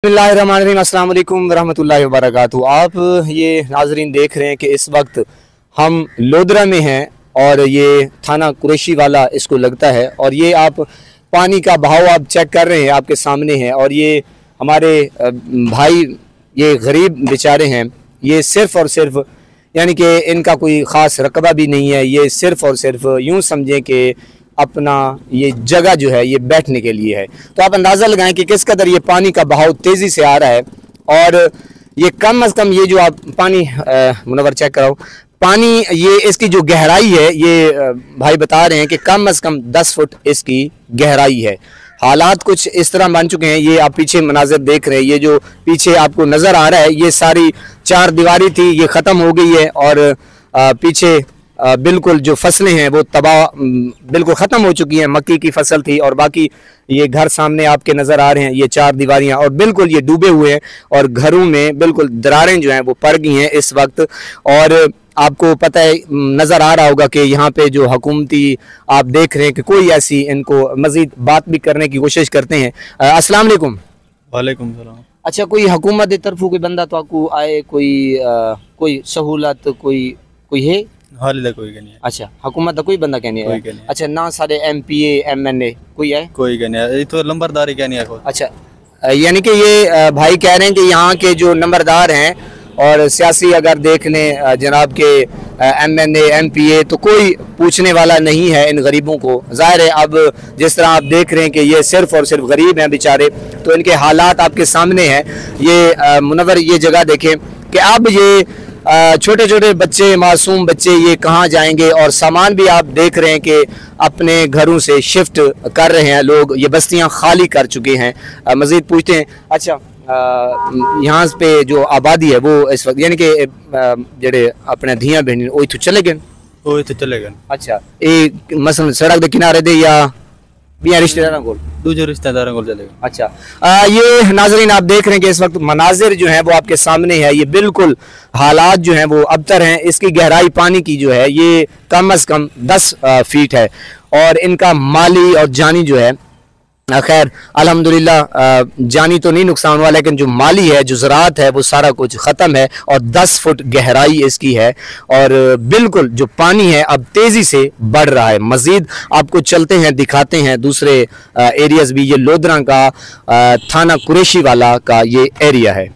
बिस्मिल्लाहिर्रहमानिर्रहीम, अस्सलाम वालेकुम वरहमतुल्लाहि वबरकातुहू। आप ये नाजरीन देख रहे हैं कि इस वक्त हम लोधरा में हैं और ये थाना कुरैशी वाला इसको लगता है। और ये आप पानी का बहाव आप चेक कर रहे हैं, आपके सामने है। और ये हमारे भाई ये गरीब बेचारे हैं, ये सिर्फ़ और सिर्फ यानी कि इनका कोई ख़ास रकबा भी नहीं है। ये सिर्फ़ और सिर्फ यूँ समझें कि अपना ये जगह जो है ये बैठने के लिए है। तो आप अंदाज़ा लगाएं कि किस कदर ये पानी का बहाव तेज़ी से आ रहा है। और ये कम अज़ कम ये जो आप पानी मुनव्वर चेक कराओ, पानी ये इसकी जो गहराई है ये भाई बता रहे हैं कि कम अज़ कम 10 फुट इसकी गहराई है। हालात कुछ इस तरह बन चुके हैं। ये आप पीछे मनाज़र देख रहे हैं, ये जो पीछे आपको नज़र आ रहा है ये सारी चार दीवारी थी, ये ख़त्म हो गई है। और पीछे बिल्कुल जो फसलें हैं वो तबाह बिल्कुल ख़त्म हो चुकी हैं। मक्की की फसल थी और बाकी ये घर सामने आपके नज़र आ रहे हैं, ये चार दीवारियां और बिल्कुल ये डूबे हुए हैं। और घरों में बिल्कुल दरारें जो हैं वो पड़ गई हैं इस वक्त। और आपको पता है, नज़र आ रहा होगा कि यहाँ पे जो हुकूमती आप देख रहे हैं कि कोई ऐसी इनको मज़ीद बात भी करने की कोशिश करते हैं। अस्सलाम वालेकुम। वालेकुम सलाम। अच्छा, कोई हुकूमत तरफों कोई बंदा तो आपको आए, कोई सहूलत कोई है? हाल कोई नहीं है। अच्छा, हुकूमत का कोई बंदा कहने कोई है? अच्छा, ना सारे MPA MNA कोई है? कोई नहीं है, तो नंबरदारी क्या नहीं है। अच्छा, यानी कि ये भाई कह रहे हैं कि यहाँ के जो नंबरदार हैं और सियासी अगर देख लें जनाब के MNA MPA तो कोई पूछने वाला नहीं है इन गरीबों को। ज़ाहिर है, अब जिस तरह आप देख रहे हैं कि ये सिर्फ़ और सिर्फ गरीब हैं बेचारे, तो इनके हालात आपके सामने हैं। ये मुनव्वर ये जगह देखें कि अब ये छोटे छोटे बच्चे, मासूम बच्चे ये कहाँ जाएंगे। और सामान भी आप देख रहे हैं कि अपने घरों से शिफ्ट कर रहे हैं लोग, ये बस्तियाँ खाली कर चुके हैं। मज़ीद पूछते हैं। अच्छा, यहाँ पे जो आबादी है वो इस वक्त यानी कि जेडे अपने धियाँ बहन वो तो चले गए। अच्छा, ये मसलन सड़क के किनारे दे या रिश्तेदारों को दूसरे रिश्तेदारों को चले गए। अच्छा, ये नाजरीन आप देख रहे हैं कि इस वक्त मनाजिर जो है वो आपके सामने है। ये बिल्कुल हालात जो हैं वो अबतर हैं। इसकी गहराई पानी की जो है ये कम अज़ कम 10 फीट है। और इनका माली और जानी जो है, खैर अल्हम्दुलिल्लाह जानी तो नहीं नुकसान हुआ, लेकिन जो माली है, जो ज़राअत है वो सारा कुछ ख़त्म है। और 10 फुट गहराई इसकी है। और बिल्कुल जो पानी है अब तेज़ी से बढ़ रहा है। मज़ीद आपको चलते हैं, दिखाते हैं दूसरे एरियाज़ भी। ये लोधरा का थाना कुरैशी वाला का ये एरिया है।